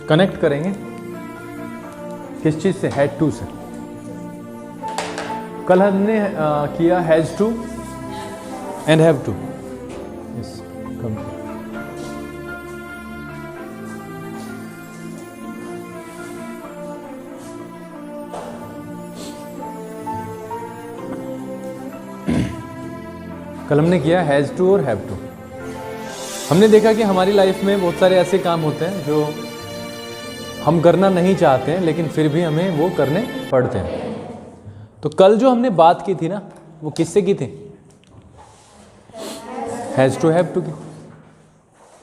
Connect करेंगे किस चीज से? हैड टू से। कल हमने किया has to and have to. Yes, come. कल हमने किया हैज टू और हैव टू। हमने देखा कि हमारी लाइफ में बहुत सारे ऐसे काम होते हैं जो हम करना नहीं चाहते हैं लेकिन फिर भी हमें वो करने पड़ते हैं। तो कल जो हमने बात की थी ना, वो किससे की थी? हैज टू हैव टू की।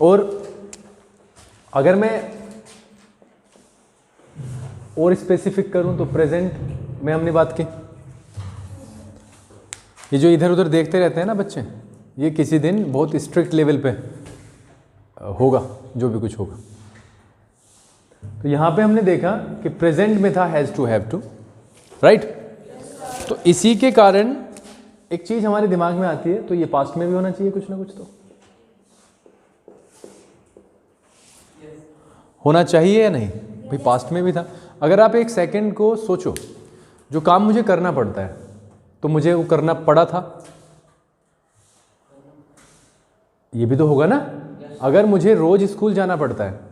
और अगर मैं और स्पेसिफिक करूं तो प्रेजेंट में हमने बात की। ये जो इधर उधर देखते रहते हैं ना बच्चे, ये किसी दिन बहुत स्ट्रिक्ट लेवल पे होगा जो भी कुछ होगा। तो यहां पे हमने देखा कि प्रेजेंट में था has to have to, right? तो इसी के कारण एक चीज हमारे दिमाग में आती है, तो ये पास्ट में भी होना चाहिए कुछ ना कुछ तो होना चाहिए या नहीं? भाई पास्ट में भी था। अगर आप एक सेकंड को सोचो, जो काम मुझे करना पड़ता है तो मुझे वो करना पड़ा था, ये भी तो होगा ना। अगर मुझे रोज स्कूल जाना पड़ता है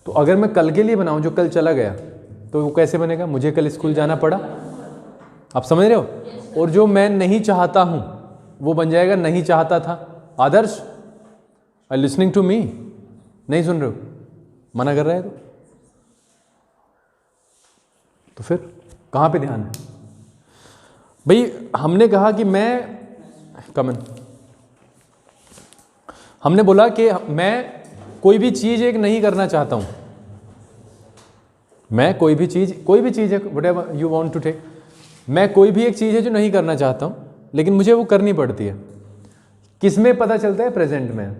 तो अगर मैं कल के लिए बनाऊं जो कल चला गया तो वो कैसे बनेगा? मुझे कल स्कूल जाना पड़ा। आप समझ रहे हो? और जो मैं नहीं चाहता हूं वो बन जाएगा नहीं चाहता था। आदर्श, आई लिसनिंग टू मी? नहीं सुन रहे हो? मना कर रहा है तो फिर कहां पे ध्यान है? भाई हमने कहा कि मैं कमन हमने बोला कि मैं कोई भी चीज एक नहीं करना चाहता हूं। मैं कोई भी चीज है, whatever you want to take, मैं कोई भी एक चीज है जो नहीं करना चाहता हूं लेकिन मुझे वो करनी पड़ती है। किस में पता चलता है? प्रेजेंट में।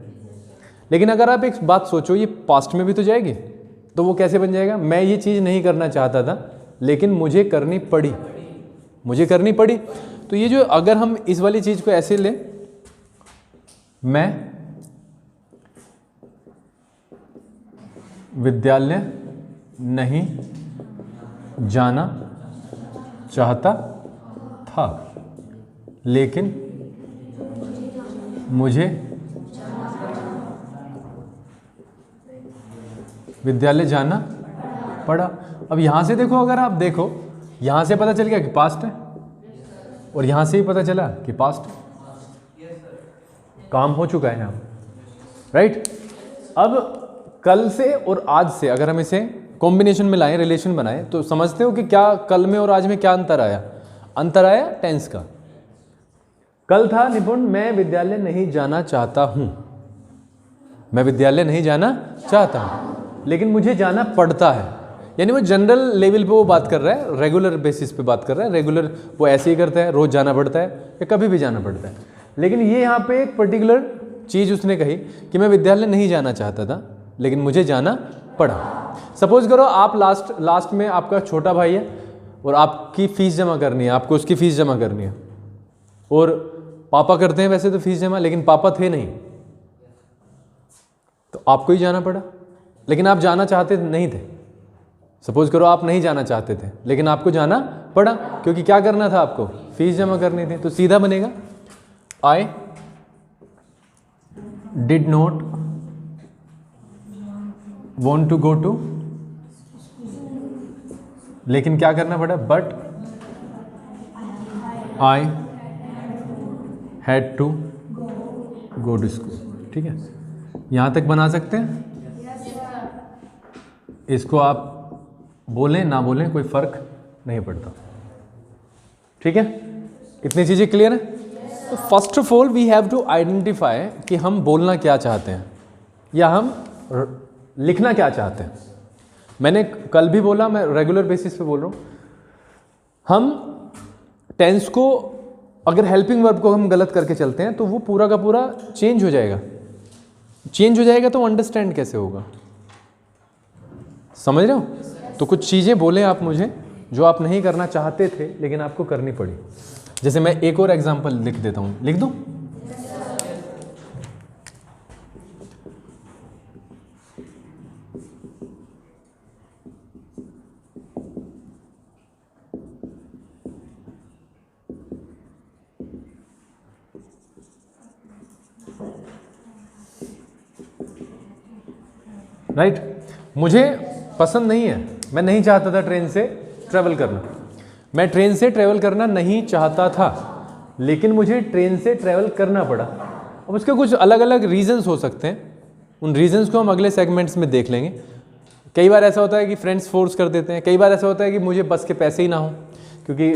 लेकिन अगर आप एक बात सोचो, ये पास्ट में भी तो जाएगी, तो वो कैसे बन जाएगा? मैं ये चीज नहीं करना चाहता था लेकिन मुझे करनी पड़ी, मुझे करनी पड़ी। तो ये जो अगर हम इस वाली चीज को ऐसे लें, मैं विद्यालय नहीं जाना चाहता था लेकिन मुझे विद्यालय जाना पड़ा। अब यहां से देखो, अगर आप देखो यहां से पता चल गया कि पास्ट है और यहां से ही पता चला कि पास्ट है। काम हो चुका है यहां, राइट? अब कल से और आज से अगर हम इसे कॉम्बिनेशन में लाएं, रिलेशन बनाएं, तो समझते हो कि क्या कल में और आज में क्या अंतर आया? अंतर आया टेंस का। कल था निपुण, मैं विद्यालय नहीं जाना चाहता हूं, मैं विद्यालय नहीं जाना चाहता हूं लेकिन मुझे जाना पड़ता है। यानी वो जनरल लेवल पे वो बात कर रहा है, रेगुलर बेसिस पे बात कर रहा है। रेगुलर वो ऐसे ही करता है, रोज जाना पड़ता है या कभी भी जाना पड़ता है। लेकिन ये यहाँ पे एक पर्टिकुलर चीज उसने कही कि मैं विद्यालय नहीं जाना चाहता था लेकिन मुझे जाना पड़ा। सपोज करो आप लास्ट में आपका छोटा भाई है और आपकी फीस जमा करनी है, आपको उसकी फीस जमा करनी है, और पापा करते हैं वैसे तो फीस जमा, लेकिन पापा थे नहीं तो आपको ही जाना पड़ा। लेकिन आप जाना चाहते नहीं थे। सपोज करो आप नहीं जाना चाहते थे लेकिन आपको जाना पड़ा, क्योंकि क्या करना था? आपको फीस जमा करनी थी। तो सीधा बनेगा I did not want to go to, लेकिन क्या करना पड़ा? But I had to go to school. ठीक है, यहां तक बना सकते हैं। इसको आप बोलें ना बोलें कोई फर्क नहीं पड़ता। ठीक है, इतनी चीजें क्लियर है? तो first of all we have to identify कि हम बोलना क्या चाहते हैं या हम लिखना क्या चाहते हैं। मैंने कल भी बोला, मैं रेगुलर बेसिस पे बोल रहा हूँ, हम टेंस को, अगर हेल्पिंग वर्ब को हम गलत करके चलते हैं तो वो पूरा का पूरा चेंज हो जाएगा। चेंज हो जाएगा तो अंडरस्टैंड कैसे होगा, समझ रहे हो? तो कुछ चीज़ें बोले आप मुझे जो आप नहीं करना चाहते थे लेकिन आपको करनी पड़ी। जैसे मैं एक और एग्जांपल लिख देता हूँ, लिख दूँ? राइट, मुझे पसंद नहीं है, मैं नहीं चाहता था ट्रेन से ट्रैवल करना, मैं ट्रेन से ट्रैवल करना नहीं चाहता था लेकिन मुझे ट्रेन से ट्रैवल करना पड़ा। अब उसके कुछ अलग अलग रीजंस हो सकते हैं, उन रीजंस को हम अगले सेगमेंट्स में देख लेंगे। कई बार ऐसा होता है कि फ्रेंड्स फोर्स कर देते हैं, कई बार ऐसा होता है कि मुझे बस के पैसे ही ना हो, क्योंकि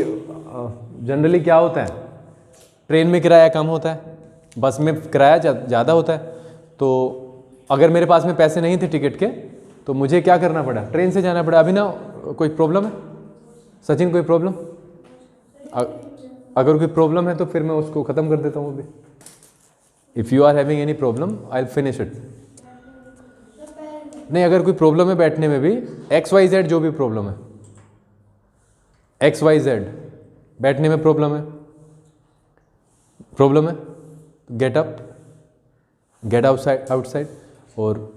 जनरली क्या होता है, ट्रेन में किराया कम होता है, बस में किराया ज़्यादा होता है। तो अगर मेरे पास में पैसे नहीं थे टिकट के तो मुझे क्या करना पड़ा, ट्रेन से जाना पड़ा। अभी ना कोई प्रॉब्लम है सचिन, कोई प्रॉब्लम? अगर कोई प्रॉब्लम है तो फिर मैं उसको ख़त्म कर देता हूँ अभी। If you are having any problem I will finish it. नहीं, अगर कोई प्रॉब्लम है बैठने में भी, XYZ जो भी प्रॉब्लम है, XYZ बैठने में प्रॉब्लम है, गेट अप, गेट आउटसाइड और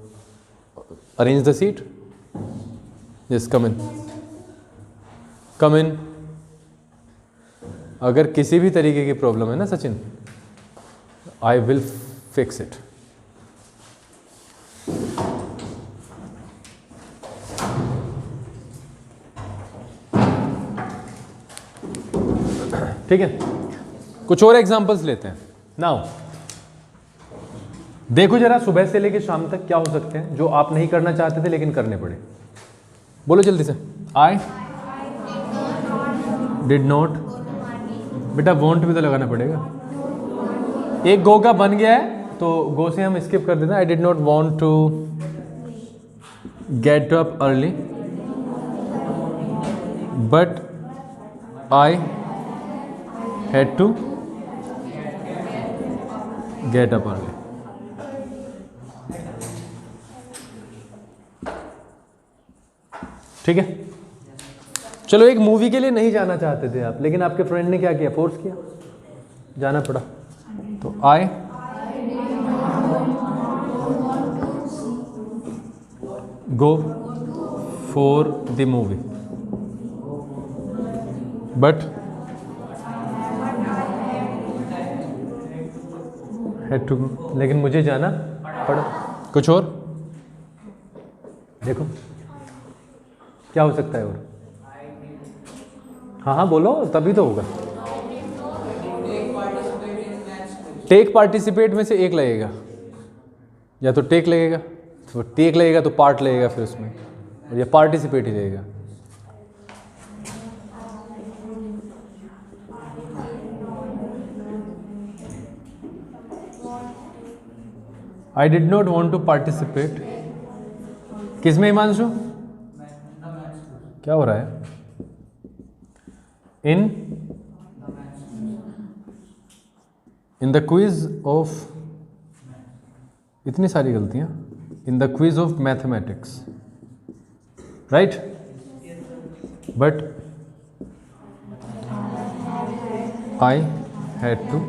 arrange the seat, just come in. अगर किसी भी तरीके की प्रॉब्लम है ना Sachin, I will fix it. ठीक है, कुछ और एग्जांपल्स लेते हैं। नाउ देखो जरा, सुबह से लेकर शाम तक क्या हो सकते हैं जो आप नहीं करना चाहते थे लेकिन करने पड़े। बोलो जल्दी से। आई डिड नॉट, बेटा वॉन्ट भी तो लगाना पड़ेगा। एक गो का बन गया है तो गो से हम स्किप कर देते हैं। I did not want to get up early but I had to get up early. ठीक है, चलो एक मूवी के लिए नहीं जाना चाहते थे आप, लेकिन आपके फ्रेंड ने क्या किया, फोर्स किया, जाना पड़ा। तो I go for the movie but had to, लेकिन मुझे जाना पड़ा। कुछ और देखो क्या हो सकता है और? हाँ हाँ बोलो, तभी तो होगा। टेक पार्टिसिपेट में से एक लगेगा, या तो टेक लगेगा, तो टेक लगेगा तो पार्ट लगेगा फिर उसमें, और या पार्टिसिपेट ही लगेगा। I did not want to participate, किसमें हिमांशु? क्या हो रहा है? इन द क्विज ऑफ, इतनी सारी गलतियां, in the quiz of mathematics, right? But I had to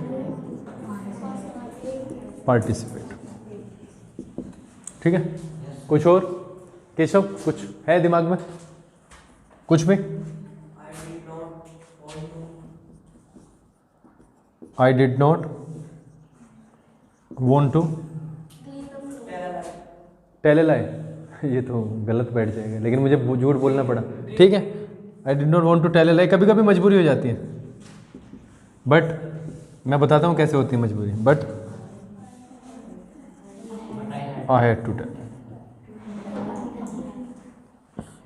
participate. ठीक है, कुछ और केशव, कुछ है दिमाग में? कुछ भी? I did not want to tell a lie, ये तो गलत बैठ जाएगा, लेकिन मुझे झूठ बोलना पड़ा। ठीक है, I did not want to tell a lie, कभी कभी मजबूरी हो जाती है, बट मैं बताता हूँ कैसे होती है मजबूरी। But I had to tell.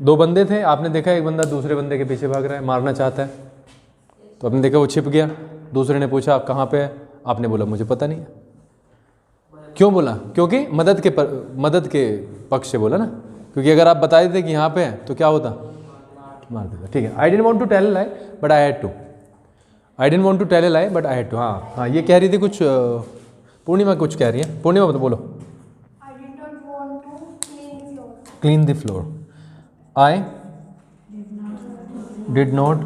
दो बंदे थे, आपने देखा एक बंदा दूसरे बंदे के पीछे भाग रहा है, मारना चाहता है, तो आपने देखा वो छिप गया। दूसरे ने पूछा आप कहाँ पे है, आपने बोला मुझे पता नहीं है। क्यों बोला? क्योंकि मदद के पक्ष से बोला ना, क्योंकि अगर आप बता देते कि यहाँ पे है तो क्या होता, मार देता, ठीक है। I didn't want to tell a lie but I had to, I didn't want to tell a lie but I had to. हाँ हाँ, ये कह रही थी कुछ, पूर्णिमा कुछ कह रही है, पूर्णिमा बोलो। I did not want to clean the floor. Clean the floor, I did not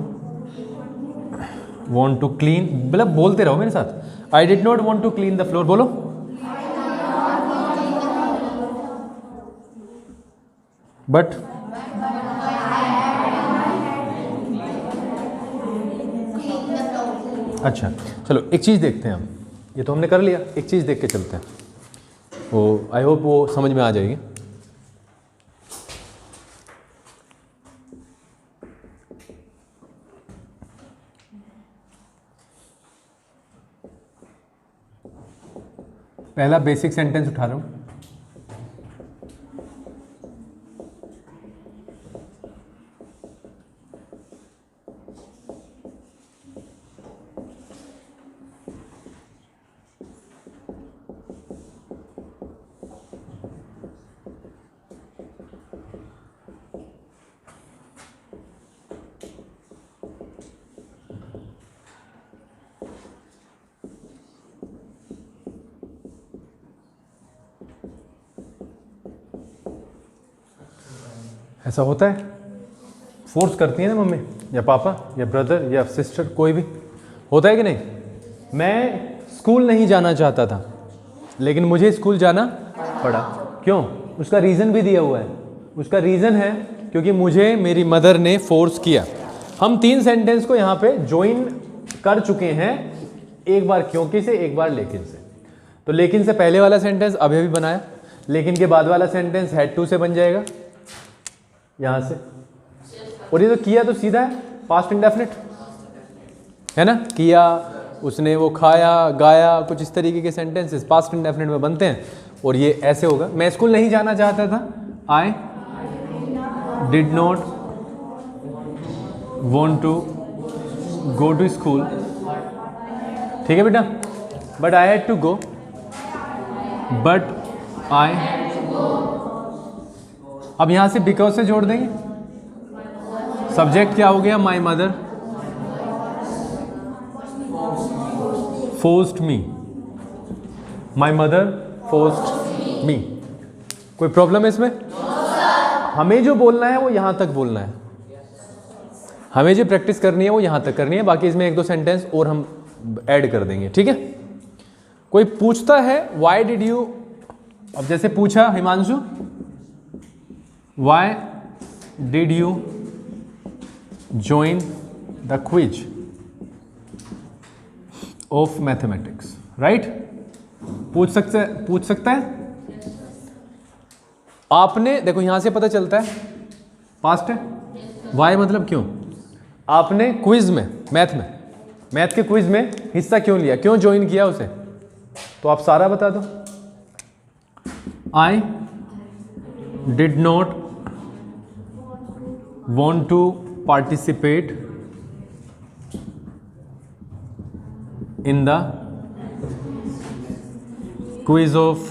want to clean, मतलब बोलते रहो मेरे साथ, I did not want to clean the floor, बोलो। बट अच्छा चलो एक चीज़ देखते हैं हम, ये तो हमने कर लिया, एक चीज़ देख के चलते हैं, वो आई होप वो समझ में आ जाएगी। पहला बेसिक सेंटेंस उठा रहा हूँ, ऐसा होता है, फोर्स करती है ना मम्मी या पापा या ब्रदर या सिस्टर, कोई भी होता है कि नहीं। मैं स्कूल नहीं जाना चाहता था लेकिन मुझे स्कूल जाना पड़ा, क्यों? उसका रीज़न भी दिया हुआ है, उसका रीज़न है क्योंकि मुझे मेरी मदर ने फोर्स किया। हम 3 सेंटेंस को यहाँ पे ज्वाइन कर चुके हैं, एक बार क्योंकि से, एक बार लेकिन से। तो लेकिन से पहले वाला सेंटेंस अभी भी बनाया, लेकिन के बाद वाला सेंटेंस हैड टू से बन जाएगा यहाँ से, और ये तो किया तो सीधा है पास्ट इंडेफिनिट है ना, किया, उसने वो खाया, गाया, कुछ इस तरीके के सेंटेंसेस पास्ट इंडेफिनिट में बनते हैं। और ये ऐसे होगा, मैं स्कूल नहीं जाना चाहता था, I did not want to go to school, ठीक है बेटा, but I had to go, but I, अब यहां से बिकॉज से जोड़ देंगे, सब्जेक्ट क्या हो गया, my mother forced me, my mother forced me. कोई प्रॉब्लम है इसमें? हमें जो बोलना है वो यहां तक बोलना है, हमें जो प्रैक्टिस करनी है वो यहां तक करनी है, बाकी इसमें 1-2 सेंटेंस और हम ऐड कर देंगे, ठीक है। कोई पूछता है व्हाई डिड यू, अब जैसे पूछा Himanshu, why did you join the quiz of mathematics, right? पूछ सकता है। आपने देखो यहां से पता चलता है पास्ट है, वाई मतलब क्यों, आपने क्विज में, मैथ के क्विज में हिस्सा क्यों लिया, क्यों ज्वाइन किया उसे, तो आप सारा बता दो। I did not want to participate in the quiz of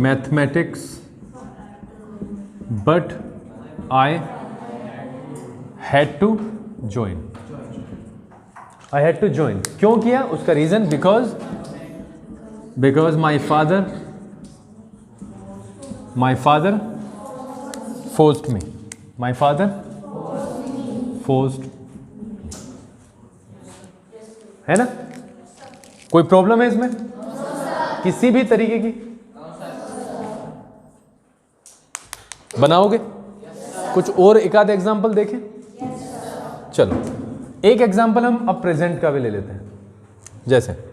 mathematics, but I had to join. I had to join. क्यों किया? उसका reason because my father forced me. My father forced, है ना? कोई प्रॉब्लम है इसमें? किसी भी तरीके की बनाओगे? कुछ और एक आध एग्जाम्पल देखें। चलो एक एग्जाम्पल हम अब प्रेजेंट का भी ले लेते हैं, जैसे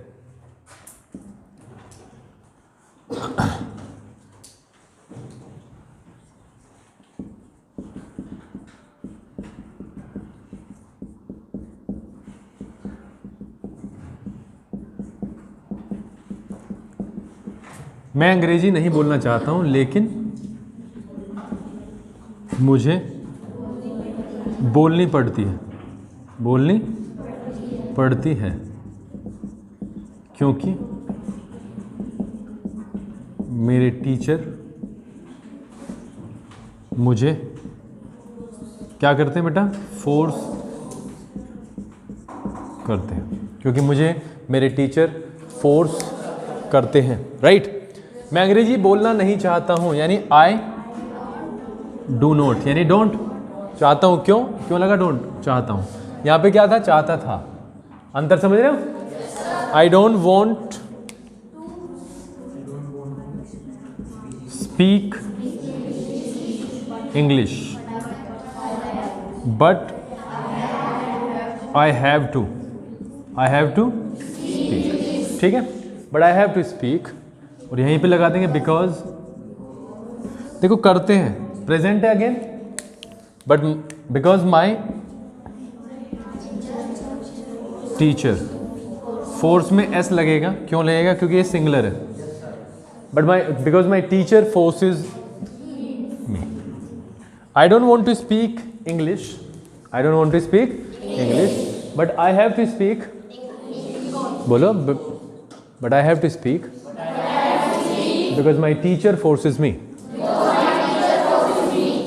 मैं अंग्रेजी नहीं बोलना चाहता हूं लेकिन मुझे बोलनी पड़ती है क्योंकि मेरे टीचर मुझे क्या करते हैं बेटा, फोर्स करते हैं, क्योंकि मुझे मेरे टीचर फोर्स करते हैं, राइट। मैं अंग्रेजी बोलना नहीं चाहता हूं, यानी आई डू नॉट, यानी डोंट चाहता हूं। क्यों लगा डोंट, चाहता हूं। यहां पे क्या था, चाहता था। अंतर समझ रहे हो। I don't want speak English but I have to speak, ठीक है। But I have to speak, और यहीं पे लगा देंगे बिकॉज। देखो करते हैं, प्रेजेंट है again, but because my teacher, force में एस लगेगा। क्यों लगेगा, क्योंकि ये सिंगुलर है। But because my teacher forces me. I don't want to speak English, but I have to speak, बोलो, but I have to speak because my teacher forces me.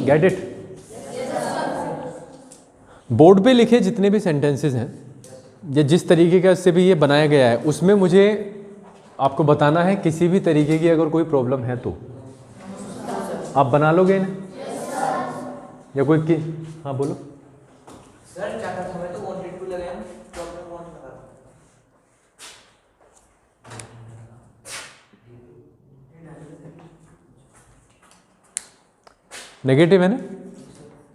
Get it. Board पे लिखे जितने भी sentences हैं, या जिस तरीके का से भी ये बनाया गया है, उसमें मुझे आपको बताना है किसी भी तरीके की अगर कोई प्रॉब्लम है तो आप बना लोगे ना, या कोई की। हाँ बोलो सर, चाहता था मैं तो wanted to लगाया तो आपने want लगा। नेगेटिव है ना,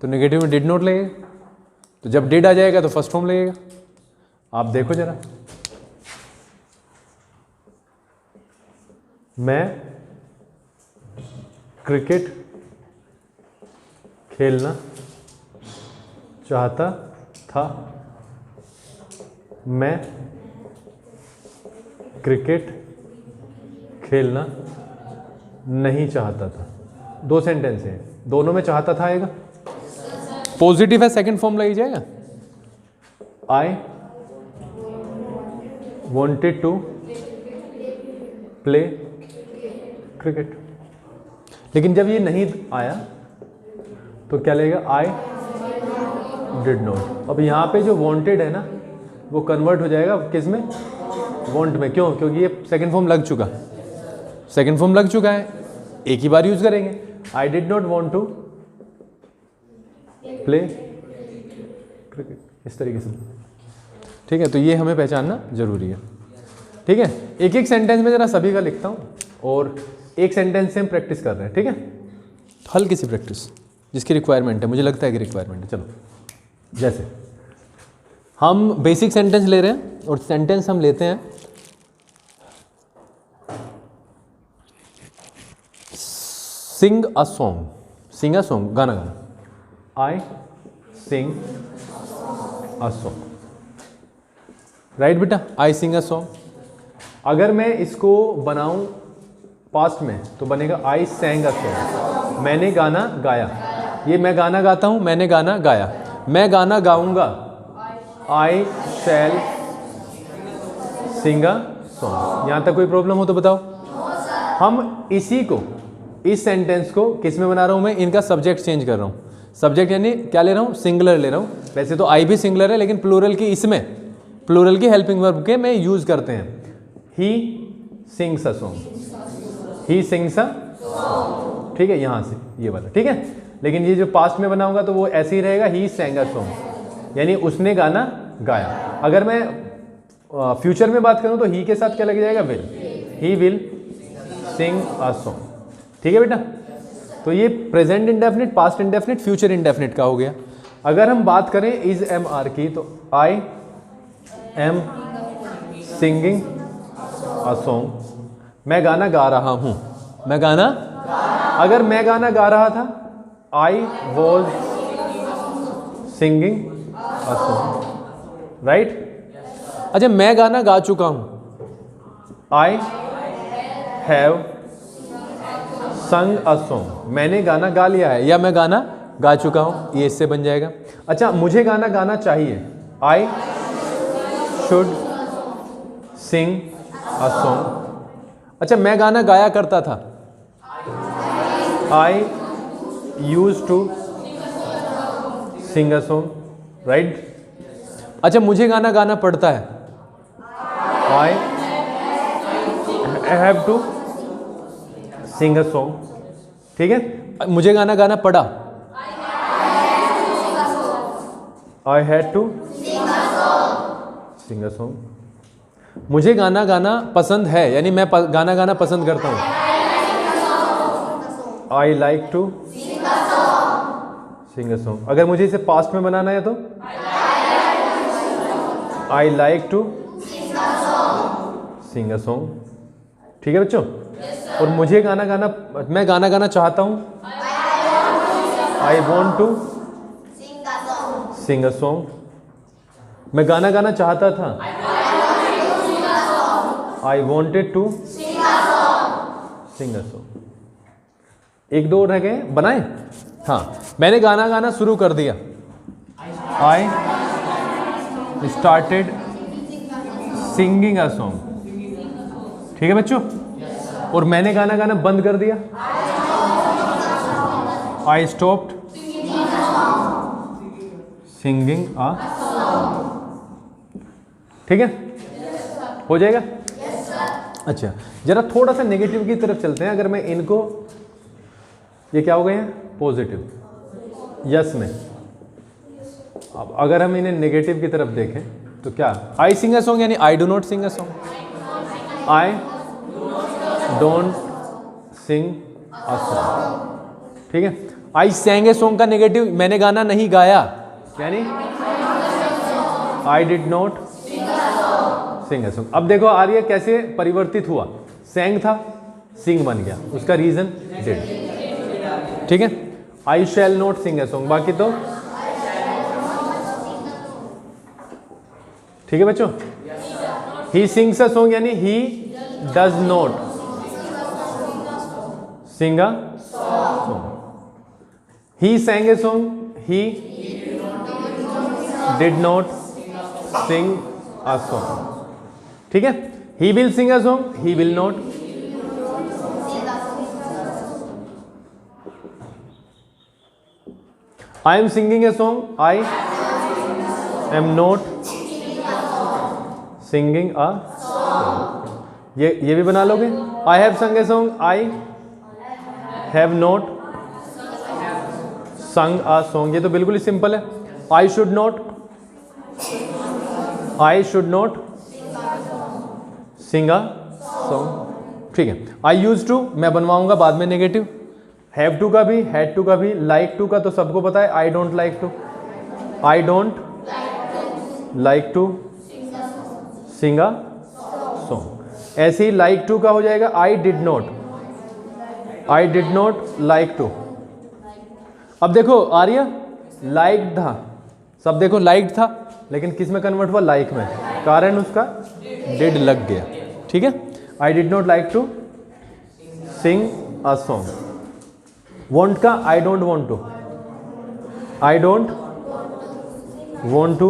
तो नेगेटिव में डिड नॉट लगेगा। तो जब डिड आ जाएगा तो फर्स्ट फॉर्म लगेगा। आप देखो जरा, मैं क्रिकेट खेलना चाहता था, मैं क्रिकेट खेलना नहीं चाहता था। दो सेंटेंस हैं, दोनों में चाहता था आएगा। पॉजिटिव है, सेकंड फॉर्म लग जाएगा। I wanted to play cricket. लेकिन जब ये नहीं आया तो क्या लगेगा, आई डिड नॉट। अब यहाँ पे जो वांटेड है ना, वो कन्वर्ट हो जाएगा किस में, वांट में। क्यों, क्योंकि ये सेकंड फॉर्म लग चुका है, एक ही बार यूज करेंगे। I did not want to play cricket, इस तरीके से, ठीक है। तो ये हमें पहचानना जरूरी है, ठीक है। एक एक सेंटेंस में जरा सभी का लिखता हूँ, और एक सेंटेंस से हम प्रैक्टिस कर रहे हैं, ठीक है। तो हल्की सी प्रैक्टिस जिसकी रिक्वायरमेंट है, मुझे लगता है कि रिक्वायरमेंट है। चलो, जैसे हम बेसिक सेंटेंस ले रहे हैं, और सेंटेंस हम लेते हैं सिंग अ सॉन्ग, गाना गाना। आई सिंग अ सॉन्ग, राइट बेटा, आई सिंग अ सॉन्ग। अगर मैं इसको बनाऊं पास्ट में तो बनेगा आई सैंग अ सॉन्ग, मैंने गाना गाया। ये मैं गाना गाता हूं, मैंने गाना गाया। मैं गाना गाऊंगा, आई शैल सिंग अ सॉन्ग। यहां तक कोई प्रॉब्लम हो तो बताओ। हम इसी को, इस सेंटेंस को किस में बना रहा हूं मैं, इनका सब्जेक्ट चेंज कर रहा हूं। सब्जेक्ट यानी क्या ले रहा हूं, सिंगुलर ले रहा हूं। वैसे तो आई भी सिंगुलर है, लेकिन प्लूरल की इसमें, प्लूरल की हेल्पिंग वर्ब के में यूज करते हैं। He sings a song, he sings a, ठीक है, यहां से ये वाला, ठीक है। लेकिन ये जो पास्ट में बनाऊंगा तो वो ऐसे ही रहेगा, ही सैंग अ सॉन्ग, यानी उसने गाना गाया। अगर मैं फ्यूचर में बात करूं तो ही के साथ क्या लग जाएगा, will, he will sing a song, ठीक है बेटा। तो ये present indefinite, past indefinite, future indefinite का हो गया। अगर हम बात करें इज एम आर की, तो I am singing a song, मैं गाना गा रहा हूं, मैं गाना, अगर मैं गाना गा रहा था, I was singing a song, right. अच्छा, मैं गाना गा चुका हूं, आई हैव संग अ सॉन्ग, मैंने गाना गा लिया है, या मैं गाना गा चुका हूं, ये इससे बन जाएगा। अच्छा, मुझे गाना गाना चाहिए, I should Singh a song. अच्छा, मैं गाना गाया करता था, I used to sing a song, right. अच्छा, मुझे गाना गाना पड़ता है, I have to sing a song, ठीक है। मुझे गाना गाना पड़ा, I had to sing a song. मुझे गाना गाना पसंद है, यानी मैं गाना गाना पसंद करता हूँ, I like to sing a song. अगर मुझे इसे पास्ट में बनाना है तो I like to sing a song, ठीक है बच्चों। और मुझे गाना गाना, मैं गाना गाना चाहता हूँ, I want to sing a song. मैं गाना गाना चाहता था, I wanted to sing a song. एक दो रह गए, बनाए। हाँ, मैंने गाना गाना शुरू कर दिया, I started singing a song, ठीक है बच्चों। और मैंने गाना गाना बंद कर दिया, आई स्टॉप्ड सिंगिंग अ, ठीक है, हो जाएगा। अच्छा, जरा थोड़ा सा नेगेटिव की तरफ चलते हैं। अगर मैं इनको, ये क्या हो गए हैं, पॉजिटिव, यस में। अब अगर हम इन्हें नेगेटिव की तरफ देखें तो क्या, आई सिंग अ सॉन्ग यानी I do not sing a song, I don't sing a song, ठीक है। आई सैंग ए सॉन्ग का नेगेटिव, मैंने गाना नहीं गाया, यानी I did not sing a song. अब देखो आर्य कैसे परिवर्तित हुआ, सैंग था सिंग बन गया, उसका रीजन डिड, ठीक है। आई shall not sing a song, बाकी तो ठीक है बच्चों। ही सिंग्स अ सॉन्ग यानी he does not sing a song. He sang a song, he did not sing a song, ठीक है। he will sing a song, he will not, I am singing a song, I am not singing a song, ये भी बना लोगे। I have sung a song, I have not sung a song, ये तो बिल्कुल ही simple है। I should not sing a song, ठीक है। I used to, मैं बनवाऊंगा बाद में नेगेटिव। हैव टू का भी, हैड टू का भी, लाइक टू का तो सबको पता है, I don't like to, I don't like to sing a song. ऐसे ही लाइक टू का हो जाएगा, I did not like to. अब देखो आर्य, लाइक था, सब देखो लाइक था, लेकिन किस में कन्वर्ट हुआ, लाइक में, कारण उसका डिड लग गया, ठीक है। I did not like to sing a song. Want का, I don't want to, I don't want to,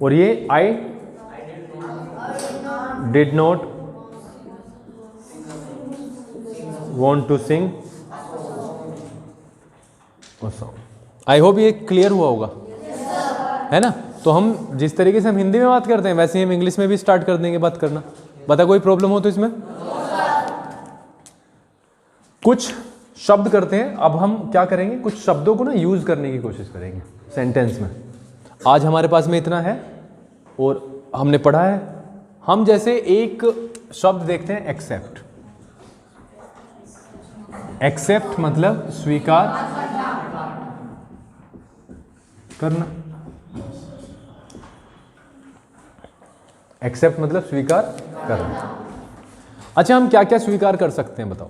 और ये I did not want to sing a song. I hope ये क्लियर हुआ होगा, है ना। तो हम जिस तरीके से हम हिंदी में बात करते हैं वैसे ही हम इंग्लिश में भी स्टार्ट कर देंगे बात करना। बता कोई प्रॉब्लम हो तो इसमें। कुछ शब्द करते हैं, अब हम क्या करेंगे, कुछ शब्दों को ना यूज करने की कोशिश करेंगे सेंटेंस में। आज हमारे पास में इतना है और हमने पढ़ा है। हम जैसे एक शब्द देखते हैं, एक्सेप्ट। एक्सेप्ट मतलब स्वीकार करना। एक्सेप्ट मतलब स्वीकार करना। अच्छा, हम क्या क्या स्वीकार कर सकते हैं बताओ।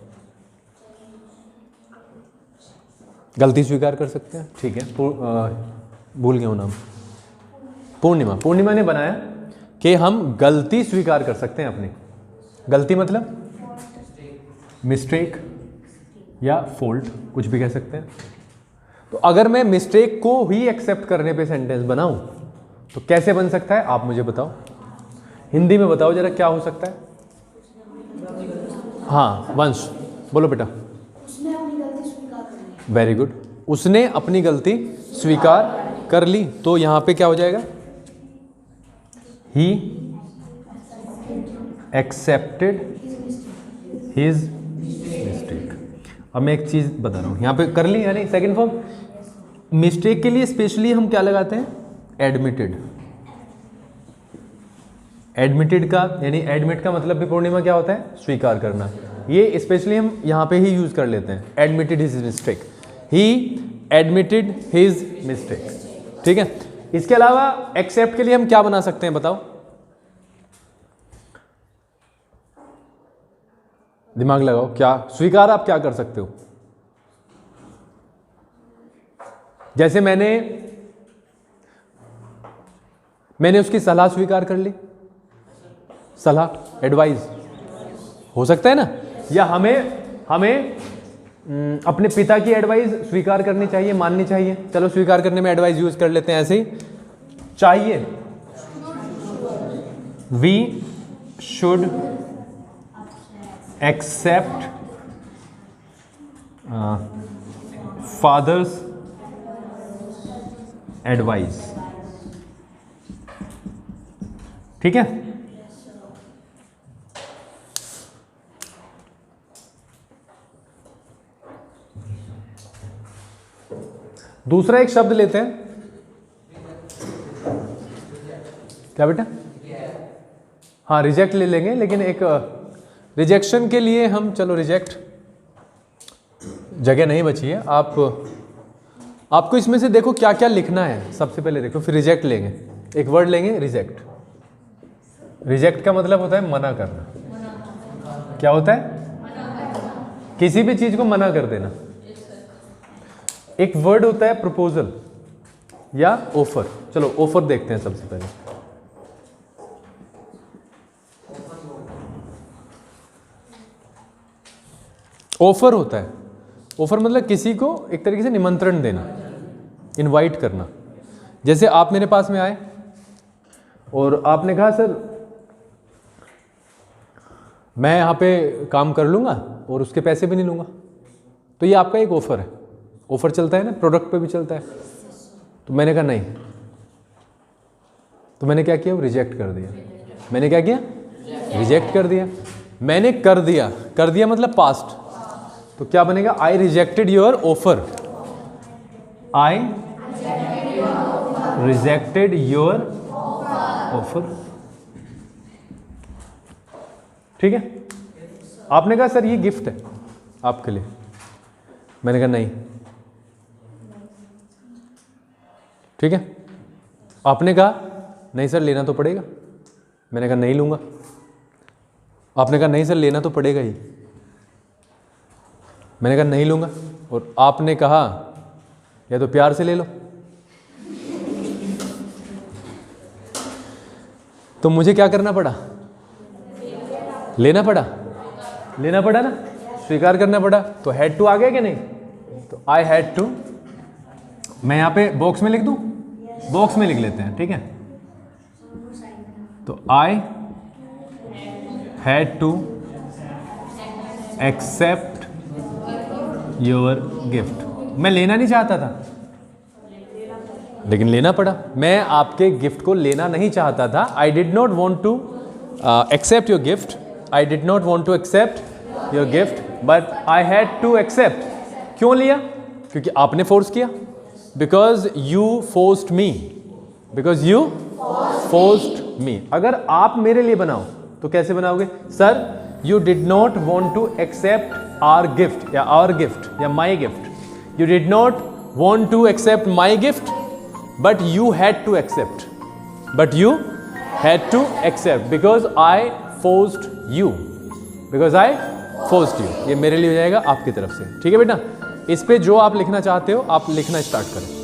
गलती स्वीकार कर सकते हैं, ठीक है। भूल गया हूं नाम, पूर्णिमा ने बनाया कि हम गलती स्वीकार कर सकते हैं अपनी। गलती मतलब मिस्टेक या फॉल्ट, कुछ भी कह सकते हैं। तो अगर मैं मिस्टेक को ही एक्सेप्ट करने पे सेंटेंस बनाऊं तो कैसे बन सकता है, आप मुझे बताओ। हिंदी में बताओ जरा, क्या हो सकता है। हाँ वंश बोलो बेटा। उसने अपनी गलती स्वीकार कर ली। Very good. उसने अपनी गलती स्वीकार कर ली, तो यहां पे क्या हो जाएगा? He accepted his mistake. अब मैं एक चीज बता रहा हूं, यहां पे कर ली यानी सेकंड फॉर्म। मिस्टेक के लिए स्पेशली हम क्या लगाते हैं? एडमिटेड। एडमिटेड का यानी एडमिट का मतलब भी पूर्णिमा क्या होता है? स्वीकार करना। ये स्पेशली हम यहाँ पे ही यूज कर लेते हैं, एडमिटेड हिज मिस्टेक, ही एडमिटेड हिज मिस्टेक। ठीक है, इसके अलावा एक्सेप्ट के लिए हम क्या बना सकते हैं बताओ? दिमाग लगाओ, क्या स्वीकार आप क्या कर सकते हो? जैसे मैंने उसकी सलाह स्वीकार कर ली, सलाह एडवाइस हो सकता है ना, या हमें अपने पिता की एडवाइस स्वीकार करनी चाहिए, माननी चाहिए। चलो स्वीकार करने में एडवाइस यूज कर लेते हैं, ऐसे ही चाहिए। We should accept father's advice. ठीक है, दूसरा एक शब्द लेते हैं, क्या बेटा? हाँ रिजेक्ट ले लेंगे, लेकिन एक रिजेक्शन के लिए हम, चलो रिजेक्ट जगह नहीं बची है, आपको इसमें से देखो क्या क्या लिखना है सबसे पहले देखो, फिर रिजेक्ट लेंगे। एक वर्ड लेंगे रिजेक्ट। रिजेक्ट का मतलब होता है मना करना। क्या होता है? किसी भी चीज को मना कर देना। एक वर्ड होता है प्रपोजल या ऑफर। चलो ऑफर देखते हैं सबसे पहले। ऑफर होता है, ऑफर मतलब किसी को एक तरीके से निमंत्रण देना, इनवाइट करना। जैसे आप मेरे पास में आए और आपने कहा सर मैं यहाँ पे काम कर लूँगा और उसके पैसे भी नहीं लूँगा, तो ये आपका एक ऑफर है। ऑफर चलता है ना, प्रोडक्ट पे भी चलता है। तो मैंने कहा नहीं, तो मैंने क्या किया? रिजेक्ट कर दिया। मैंने क्या किया? रिजेक्ट कर दिया। मैंने कर दिया, कर दिया मतलब पास्ट, तो क्या बनेगा? आई rejected your offer. I rejected your offer. ठीक है, आपने कहा सर ये गिफ्ट है आपके लिए, मैंने कहा नहीं। ठीक है, आपने कहा नहीं सर लेना तो पड़ेगा, मैंने कहा नहीं लूंगा। आपने कहा नहीं सर लेना तो पड़ेगा ही, मैंने कहा नहीं लूंगा। और आपने कहा या तो प्यार से ले लो, तो मुझे क्या करना पड़ा? लेना पड़ा। लेना पड़ा ना, स्वीकार करना पड़ा। तो हैड टू आ गया कि नहीं? तो आई हैड टू, मैं यहां पे बॉक्स में लिख दूं? बॉक्स में लिख लेते हैं, ठीक है। तो I had to accept your gift. मैं लेना नहीं चाहता था, लेकिन लेना पड़ा। मैं आपके गिफ्ट को लेना नहीं चाहता था। I did not want to accept your gift, I did not want to accept your gift, but I had to accept. क्यों लिया? क्योंकि आपने फोर्स किया। Because you forced me, because you forced me. अगर आप मेरे लिए बनाओ तो कैसे बनाओगे? Sir you did not want to accept our gift या आवर गिफ्ट या my gift. You did not want to accept my gift, but you had to accept, but you had to accept because I forced you, because I forced you. ये मेरे लिए हो जाएगा आपकी तरफ से, ठीक है बेटा। इस पे जो आप लिखना चाहते हो आप लिखना स्टार्ट करें।